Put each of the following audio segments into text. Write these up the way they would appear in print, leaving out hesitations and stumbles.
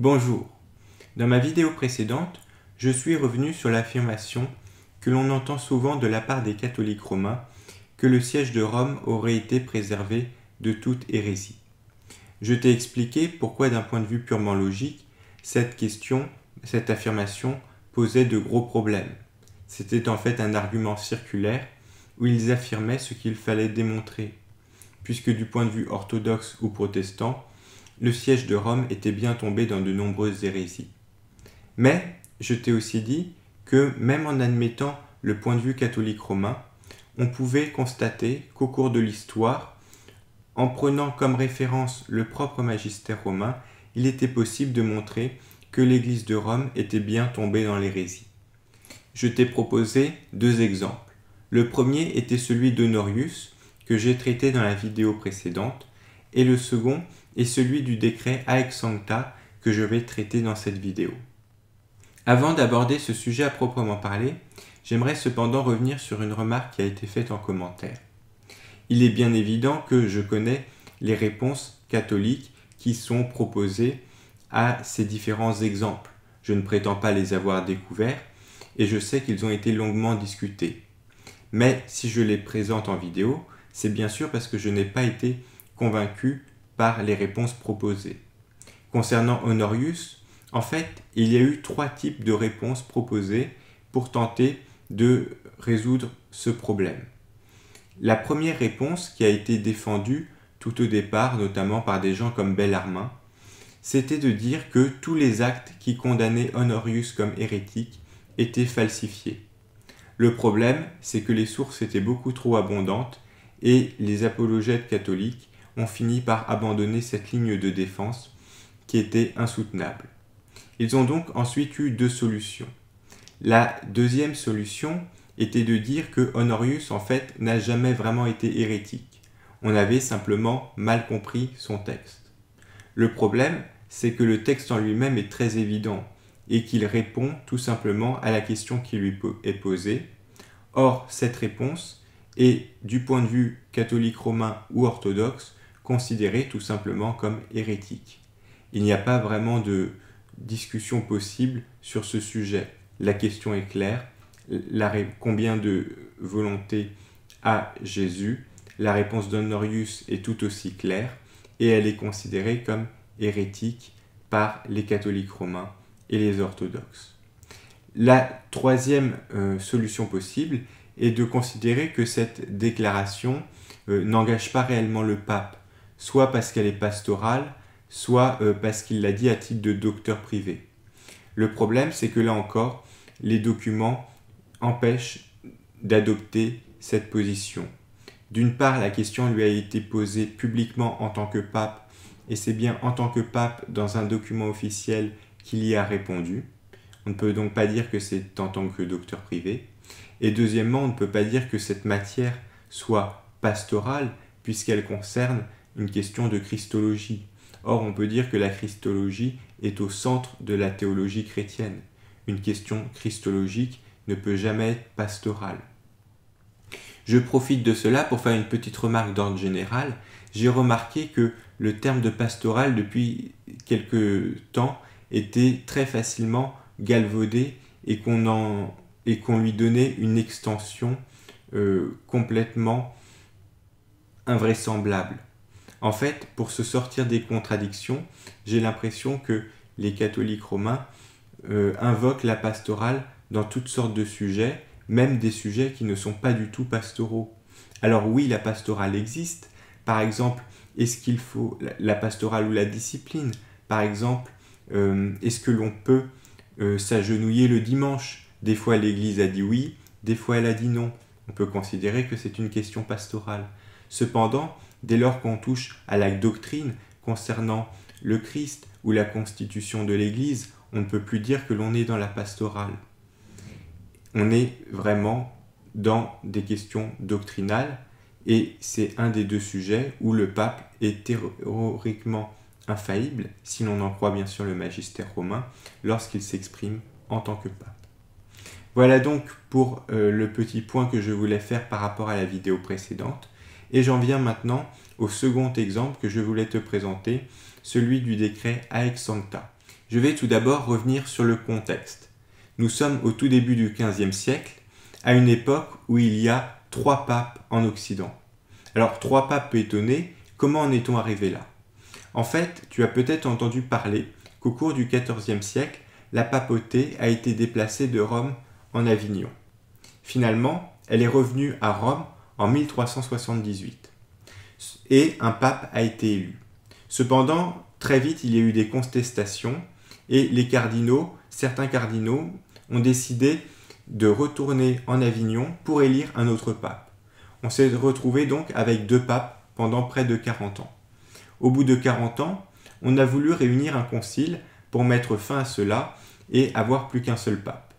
Bonjour. Dans ma vidéo précédente, je suis revenu sur l'affirmation que l'on entend souvent de la part des catholiques romains que le siège de Rome aurait été préservé de toute hérésie. Je t'ai expliqué pourquoi d'un point de vue purement logique, cette affirmation posait de gros problèmes. C'était en fait un argument circulaire où ils affirmaient ce qu'il fallait démontrer, puisque du point de vue orthodoxe ou protestant, le siège de Rome était bien tombé dans de nombreuses hérésies. Mais je t'ai aussi dit que même en admettant le point de vue catholique romain, on pouvait constater qu'au cours de l'histoire, en prenant comme référence le propre magistère romain, il était possible de montrer que l'Église de Rome était bien tombée dans l'hérésie. Je t'ai proposé deux exemples. Le premier était celui d'Honorius, que j'ai traité dans la vidéo précédente, et le second est celui du décret Haec Sancta que je vais traiter dans cette vidéo. Avant d'aborder ce sujet à proprement parler, j'aimerais cependant revenir sur une remarque qui a été faite en commentaire. Il est bien évident que je connais les réponses catholiques qui sont proposées à ces différents exemples. Je ne prétends pas les avoir découverts et je sais qu'ils ont été longuement discutés. Mais si je les présente en vidéo, c'est bien sûr parce que je n'ai pas été convaincu par les réponses proposées. Concernant Honorius, en fait, il y a eu trois types de réponses proposées pour tenter de résoudre ce problème. La première réponse qui a été défendue tout au départ, notamment par des gens comme Bellarmin, c'était de dire que tous les actes qui condamnaient Honorius comme hérétique étaient falsifiés. Le problème, c'est que les sources étaient beaucoup trop abondantes et les apologètes catholiques ont fini par abandonner cette ligne de défense qui était insoutenable. Ils ont donc ensuite eu deux solutions. La deuxième solution était de dire que Honorius en fait n'a jamais vraiment été hérétique. On avait simplement mal compris son texte. Le problème, c'est que le texte en lui-même est très évident et qu'il répond tout simplement à la question qui lui est posée. Or, cette réponse est, du point de vue catholique romain ou orthodoxe, considérée tout simplement comme hérétique. Il n'y a pas vraiment de discussion possible sur ce sujet. La question est claire. Combien de volonté a Jésus? La réponse d'Honorius est tout aussi claire et elle est considérée comme hérétique par les catholiques romains et les orthodoxes. La troisième solution possible est de considérer que cette déclaration n'engage pas réellement le pape, soit parce qu'elle est pastorale, soit parce qu'il l'a dit à titre de docteur privé. Le problème, c'est que là encore, les documents empêchent d'adopter cette position. D'une part, la question lui a été posée publiquement en tant que pape, et c'est bien en tant que pape dans un document officiel qu'il y a répondu. On ne peut donc pas dire que c'est en tant que docteur privé. Et deuxièmement, on ne peut pas dire que cette matière soit pastorale, puisqu'elle concerne une question de christologie. Or, on peut dire que la christologie est au centre de la théologie chrétienne. Une question christologique ne peut jamais être pastorale. Je profite de cela pour faire une petite remarque d'ordre général. J'ai remarqué que le terme de pastoral, depuis quelque temps, était très facilement galvaudé et qu'on lui donnait une extension complètement invraisemblable. En fait, pour se sortir des contradictions, j'ai l'impression que les catholiques romains invoquent la pastorale dans toutes sortes de sujets, même des sujets qui ne sont pas du tout pastoraux. Alors oui, la pastorale existe. Par exemple, est-ce qu'il faut la pastorale ou la discipline? Par exemple, est-ce que l'on peut s'agenouiller le dimanche? Des fois l'Église a dit oui, des fois elle a dit non. On peut considérer que c'est une question pastorale. Cependant, dès lors qu'on touche à la doctrine concernant le Christ ou la constitution de l'Église, on ne peut plus dire que l'on est dans la pastorale. On est vraiment dans des questions doctrinales et c'est un des deux sujets où le pape est théoriquement infaillible, si l'on en croit bien sûr le magistère romain, lorsqu'il s'exprime en tant que pape. Voilà donc pour le petit point que je voulais faire par rapport à la vidéo précédente. Et j'en viens maintenant au second exemple que je voulais te présenter, celui du décret Haec Sancta. Je vais tout d'abord revenir sur le contexte. Nous sommes au tout début du XVe siècle, à une époque où il y a 3 papes en Occident. Alors 3 papes peut étonner, comment en est-on arrivé là? En fait, tu as peut-être entendu parler qu'au cours du XIVe siècle, la papauté a été déplacée de Rome en Avignon. Finalement, elle est revenue à Rome en 1378 et un pape a été élu. Cependant, très vite, il y a eu des contestations et certains cardinaux ont décidé de retourner en Avignon pour élire un autre pape. On s'est retrouvé donc avec 2 papes pendant près de 40 ans. Au bout de 40 ans, on a voulu réunir un concile pour mettre fin à cela et avoir plus qu'un seul pape.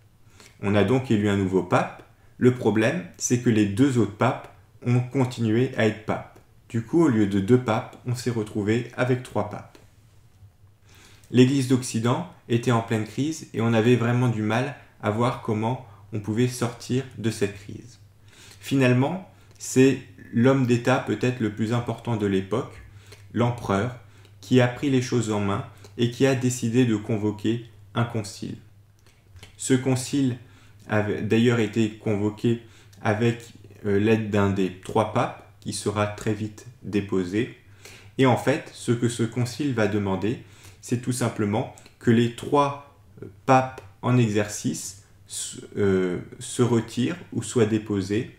On a donc élu un nouveau pape. Le problème, c'est que les 2 autres papes ont continué à être papes. Du coup, au lieu de 2 papes, on s'est retrouvé avec 3 papes. L'Église d'Occident était en pleine crise et on avait vraiment du mal à voir comment on pouvait sortir de cette crise. Finalement, c'est l'homme d'État peut-être le plus important de l'époque, l'empereur, qui a pris les choses en main et qui a décidé de convoquer un concile. Ce concile avait d'ailleurs été convoqué avec l'aide d'un des 3 papes, qui sera très vite déposé. Et en fait, ce que ce concile va demander, c'est tout simplement que les 3 papes en exercice se retirent ou soient déposés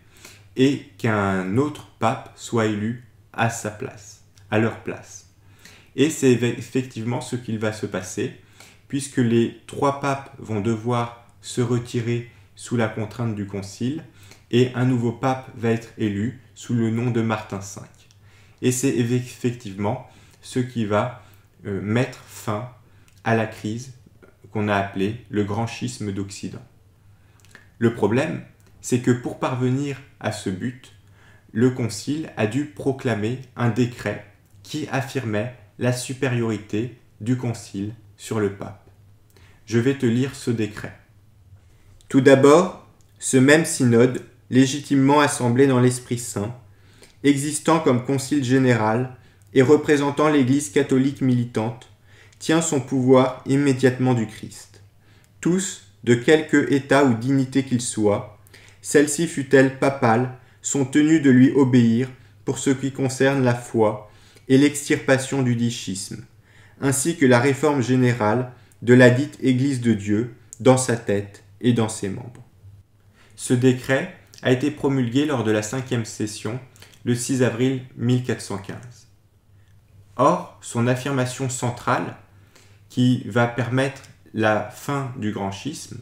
et qu'un autre pape soit élu à sa place, à leur place. Et c'est effectivement ce qu'il va se passer, puisque les 3 papes vont devoir se retirer sous la contrainte du concile, et un nouveau pape va être élu sous le nom de Martin V. Et c'est effectivement ce qui va mettre fin à la crise qu'on a appelée le grand schisme d'Occident. Le problème, c'est que pour parvenir à ce but, le concile a dû proclamer un décret qui affirmait la supériorité du concile sur le pape. Je vais te lire ce décret. Tout d'abord, ce même synode, légitimement assemblé dans l'Esprit Saint, existant comme concile général et représentant l'Église catholique militante, tient son pouvoir immédiatement du Christ. Tous, de quelque état ou dignité qu'ils soient, celle-ci fût-elle papale, sont tenus de lui obéir pour ce qui concerne la foi et l'extirpation du dit schisme, ainsi que la réforme générale de la dite Église de Dieu dans sa tête et dans ses membres. Ce décret a été promulgué lors de la 5e session le 6 avril 1415. Or, son affirmation centrale, qui va permettre la fin du grand schisme,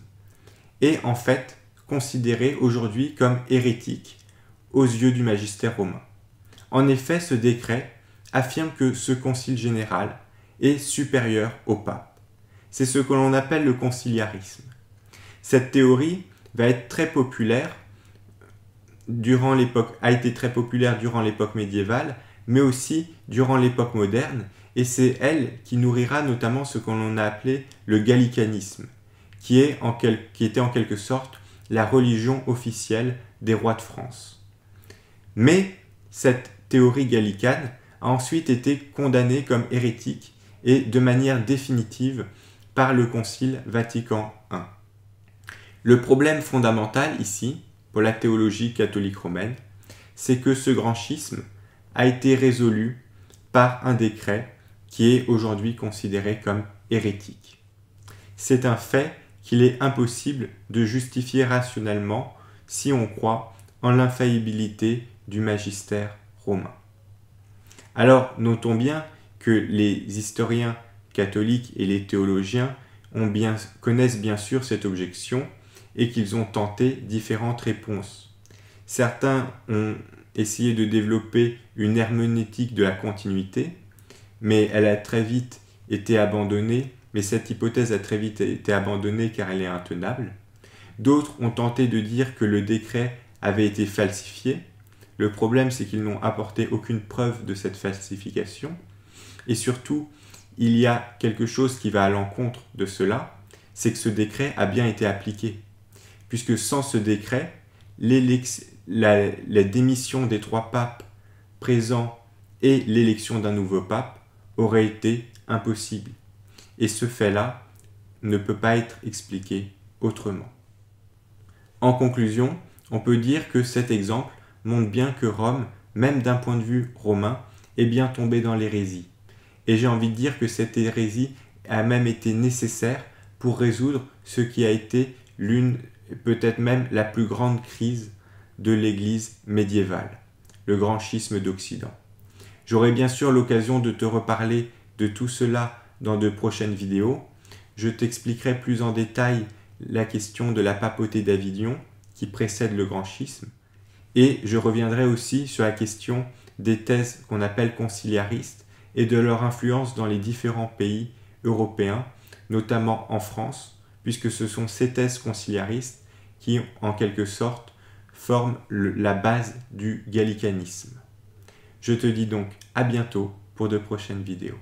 est en fait considérée aujourd'hui comme hérétique aux yeux du magistère romain. En effet, ce décret affirme que ce concile général est supérieur au pape. C'est ce que l'on appelle le conciliarisme. Cette théorie va être très populaire a été très populaire durant l'époque médiévale, mais aussi durant l'époque moderne, et c'est elle qui nourrira notamment ce que l'on a appelé le gallicanisme, qui était en quelque sorte la religion officielle des rois de France. Mais cette théorie gallicane a ensuite été condamnée comme hérétique et de manière définitive par le Concile Vatican I. Le problème fondamental ici, pour la théologie catholique romaine, c'est que ce grand schisme a été résolu par un décret qui est aujourd'hui considéré comme hérétique. C'est un fait qu'il est impossible de justifier rationnellement si on croit en l'infaillibilité du magistère romain. Alors, notons bien que les historiens catholiques et les théologiens connaissent bien sûr cette objection et qu'ils ont tenté différentes réponses. Certains ont essayé de développer une herméneutique de la continuité, mais elle a très vite été abandonnée, mais cette hypothèse a très vite été abandonnée car elle est intenable. D'autres ont tenté de dire que le décret avait été falsifié. Le problème, c'est qu'ils n'ont apporté aucune preuve de cette falsification. Et surtout, il y a quelque chose qui va à l'encontre de cela, c'est que ce décret a bien été appliqué. Puisque sans ce décret, la démission des 3 papes présents et l'élection d'un nouveau pape auraient été impossibles. et ce fait-là ne peut pas être expliqué autrement. En conclusion, on peut dire que cet exemple montre bien que Rome, même d'un point de vue romain, est bien tombée dans l'hérésie. Et j'ai envie de dire que cette hérésie a même été nécessaire pour résoudre ce qui a été l'une, peut-être même la plus grande crise de l'Église médiévale, le grand schisme d'Occident. J'aurai bien sûr l'occasion de te reparler de tout cela dans de prochaines vidéos. Je t'expliquerai plus en détail la question de la papauté d'Avignon qui précède le grand schisme et je reviendrai aussi sur la question des thèses qu'on appelle conciliaristes et de leur influence dans les différents pays européens, notamment en France, puisque ce sont ces thèses conciliaristes qui, en quelque sorte, forment la base du gallicanisme. Je te dis donc à bientôt pour de prochaines vidéos.